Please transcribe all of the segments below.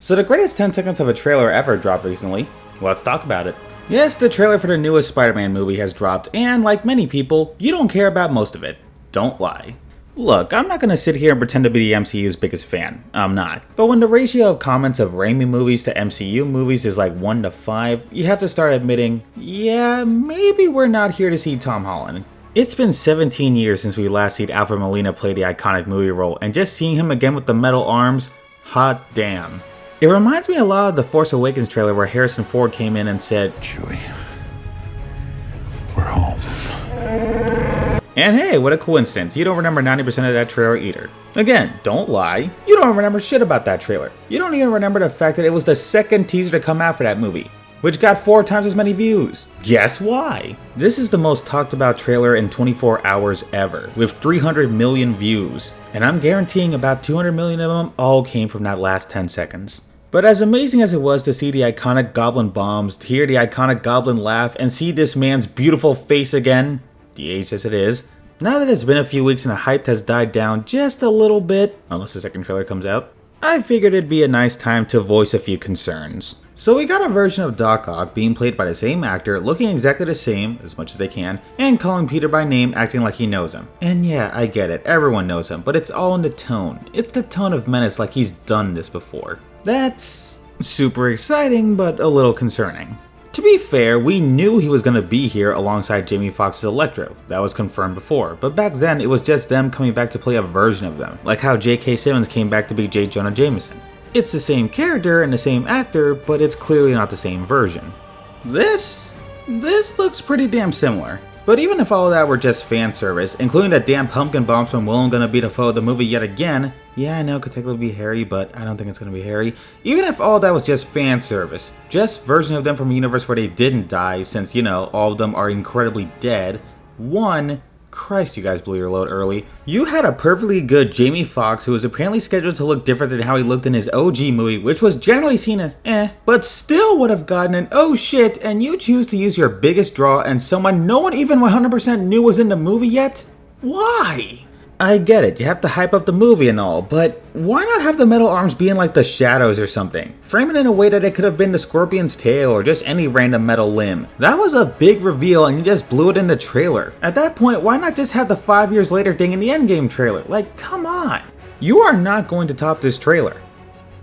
So the greatest 10 seconds of a trailer ever dropped recently. Let's talk about it. Yes, the trailer for the newest Spider-Man movie has dropped, and like many people, you don't care about most of it. Don't lie. Look, I'm not gonna sit here and pretend to be the MCU's biggest fan. I'm not. But when the ratio of comments of Raimi movies to MCU movies is like 1 to 5, you have to start admitting, yeah, maybe we're not here to see Tom Holland. It's been 17 years since we last seen Alfred Molina play the iconic movie role, and just seeing him again with the metal arms, hot damn. It reminds me a lot of the Force Awakens trailer where Harrison Ford came in and said, Chewie, we're home. And hey, what a coincidence, you don't remember 90% of that trailer either. Again, don't lie, you don't remember shit about that trailer. You don't even remember the fact that it was the second teaser to come out for that movie, which got 4 times as many views. Guess why? This is the most talked about trailer in 24 hours ever, with 300 million views. And I'm guaranteeing about 200 million of them all came from that last 10 seconds. But as amazing as it was to see the iconic Goblin bombs, to hear the iconic Goblin laugh, and see this man's beautiful face again, de-aged as it is, now that it's been a few weeks and the hype has died down just a little bit, unless the second trailer comes out, I figured it'd be a nice time to voice a few concerns. So we got a version of Doc Ock being played by the same actor, looking exactly the same, as much as they can, and calling Peter by name, acting like he knows him. And yeah, I get it, everyone knows him, but it's all in the tone. It's the tone of menace, like he's done this before. That's super exciting, but a little concerning. To be fair, we knew he was going to be here alongside Jamie Foxx's Electro. That was confirmed before, but back then it was just them coming back to play a version of them, like how J.K. Simmons came back to be J. Jonah Jameson. It's the same character and the same actor, but it's clearly not the same version. This looks pretty damn similar. But even if all of that were just fan service, including the damn pumpkin bombs from Willem Gonna Be Dafoe of the movie yet again, yeah, I know it could technically be Harry, but I don't think it's gonna be Harry. Even if all of that was just fan service, just version of them from a universe where they didn't die, since, you know, all of them are incredibly dead. Christ, you guys blew your load early. You had a perfectly good Jamie Foxx who was apparently scheduled to look different than how he looked in his OG movie, which was generally seen as but still would have gotten an oh shit, and you choose to use your biggest draw and someone no one even 100% knew was in the movie yet? Why? I get it, you have to hype up the movie and all, but why not have the metal arms be in like the shadows or something? Frame it in a way that it could have been the scorpion's tail or just any random metal limb. That was a big reveal and you just blew it in the trailer. At that point, why not just have the 5 years later thing in the Endgame trailer? Like, come on. You are not going to top this trailer.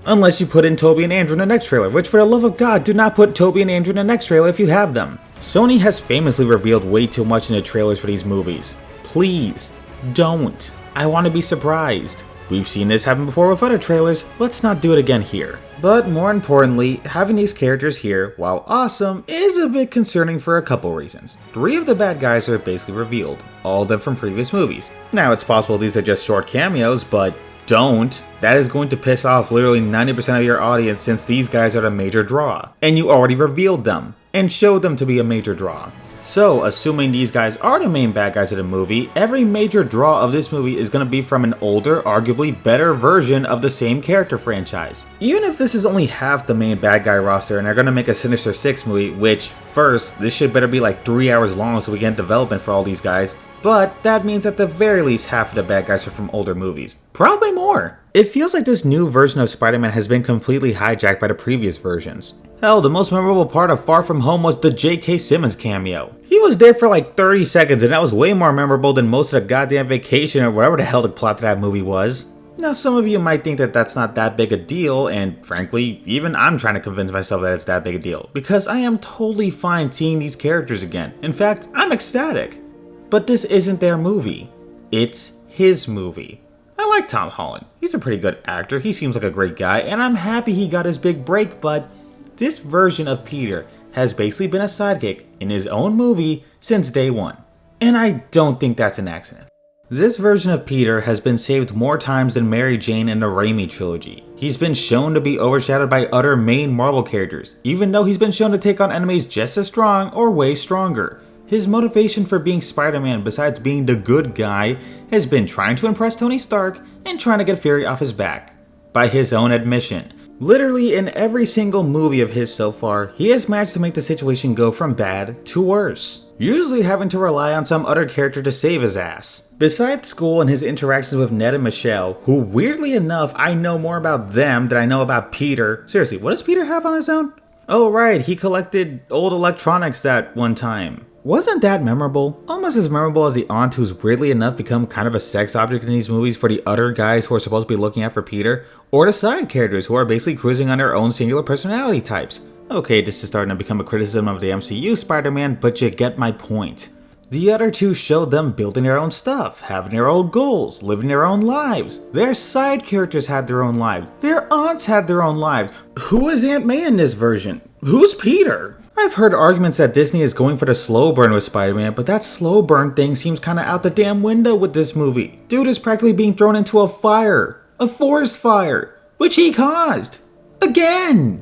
Unless you put in Tobey and Andrew in the next trailer, which for the love of God, do not put Tobey and Andrew in the next trailer if you have them. Sony has famously revealed way too much in the trailers for these movies. Please. Don't. I want to be surprised. We've seen this happen before with other trailers, let's not do it again here. But more importantly, having these characters here, while awesome, is a bit concerning for a couple reasons. 3 of the bad guys are basically revealed, all of them from previous movies. Now it's possible these are just short cameos, but don't. That is going to piss off literally 90% of your audience since these guys are the major draw. And you already revealed them, and showed them to be a major draw. So, assuming these guys are the main bad guys of the movie, every major draw of this movie is going to be from an older, arguably better version of the same character franchise. Even if this is only half the main bad guy roster and they're going to make a Sinister Six movie, which, first, this should better be like 3 hours long so we get development for all these guys, but that means at the very least half of the bad guys are from older movies. Probably more. It feels like this new version of Spider-Man has been completely hijacked by the previous versions. Hell, the most memorable part of Far From Home was the J.K. Simmons cameo. He was there for like 30 seconds and that was way more memorable than most of the goddamn Vacation or whatever the hell the plot to that movie was. Now some of you might think that that's not that big a deal, and frankly, even I'm trying to convince myself that it's that big a deal, because I am totally fine seeing these characters again. In fact, I'm ecstatic. But this isn't their movie. It's his movie. I like Tom Holland. He's a pretty good actor, he seems like a great guy, and I'm happy he got his big break, but this version of Peter has basically been a sidekick in his own movie since day one. And I don't think that's an accident. This version of Peter has been saved more times than Mary Jane in the Raimi trilogy. He's been shown to be overshadowed by other main Marvel characters, even though he's been shown to take on enemies just as strong or way stronger. His motivation for being Spider-Man, besides being the good guy, has been trying to impress Tony Stark and trying to get Fury off his back. By his own admission. Literally in every single movie of his so far, he has managed to make the situation go from bad to worse, usually having to rely on some other character to save his ass. Besides school and his interactions with Ned and Michelle, who weirdly enough, I know more about them than I know about Peter. Seriously, what does Peter have on his own? Oh right, he collected old electronics that one time. Wasn't that memorable? Almost as memorable as the aunt who's weirdly enough become kind of a sex object in these movies for the other guys who are supposed to be looking out for Peter, or the side characters who are basically cruising on their own singular personality types. Okay, this is starting to become a criticism of the MCU Spider-Man, but you get my point. The other two showed them building their own stuff, having their own goals, living their own lives. Their side characters had their own lives. Their aunts had their own lives. Who is Aunt May in this version? Who's Peter? I've heard arguments that Disney is going for the slow burn with Spider-Man, but that slow burn thing seems kinda out the damn window with this movie. Dude is practically being thrown into a fire. A forest fire. Which he caused. Again!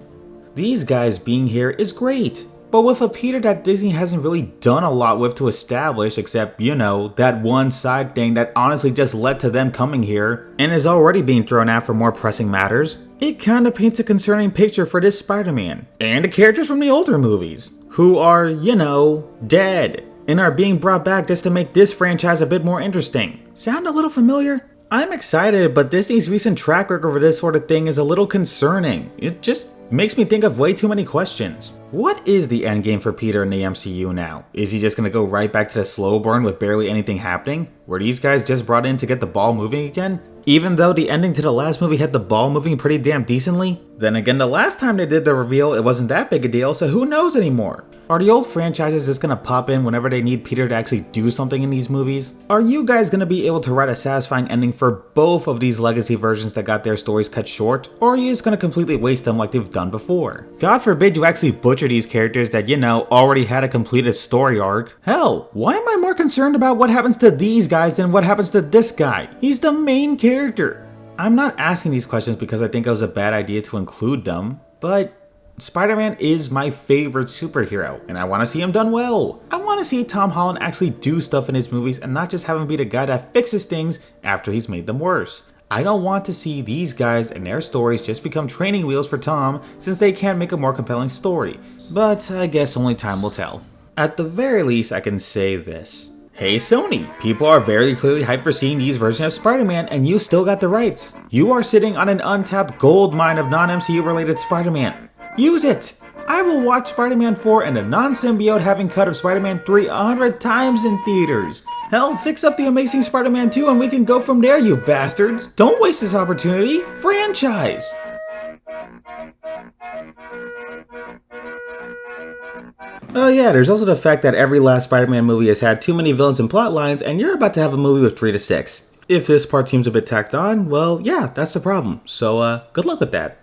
These guys being here is great. But with a Peter that Disney hasn't really done a lot with to establish, except, you know, that one side thing that honestly just led to them coming here, and is already being thrown out for more pressing matters, it kinda paints a concerning picture for this Spider-Man, and the characters from the older movies, who are, you know, dead, and are being brought back just to make this franchise a bit more interesting. Sound a little familiar? I'm excited, but Disney's recent track record for this sort of thing is a little concerning. It just makes me think of way too many questions. What is the endgame for Peter in the MCU now? Is he just gonna go right back to the slow burn with barely anything happening? Were these guys just brought in to get the ball moving again? Even though the ending to the last movie had the ball moving pretty damn decently? Then again, the last time they did the reveal, it wasn't that big a deal, so who knows anymore? Are the old franchises just gonna pop in whenever they need Peter to actually do something in these movies? Are you guys gonna be able to write a satisfying ending for both of these legacy versions that got their stories cut short? Or are you just gonna completely waste them like they've done before? God forbid you actually butcher these characters that, you know, already had a completed story arc. Hell, why am I more concerned about what happens to these guys than what happens to this guy? He's the main character. I'm not asking these questions because I think it was a bad idea to include them, but Spider-Man is my favorite superhero, and I want to see him done well. I want to see Tom Holland actually do stuff in his movies and not just have him be the guy that fixes things after he's made them worse. I don't want to see these guys and their stories just become training wheels for Tom since they can't make a more compelling story, but I guess only time will tell. At the very least, I can say this. Hey Sony, people are very clearly hyped for seeing these versions of Spider-Man and you still got the rights. You are sitting on an untapped gold mine of non-MCU related Spider-Man. Use it! I will watch Spider-Man 4 and the non-symbiote having cut of Spider-Man 3 100 times in theaters. Hell, fix up the Amazing Spider-Man 2 and we can go from there, you bastards! Don't waste this opportunity! Franchise! Oh yeah, there's also the fact that every last Spider-Man movie has had too many villains and plot lines, and you're about to have a movie with 3 to 6. If this part seems a bit tacked on, well yeah, that's the problem. So good luck with that.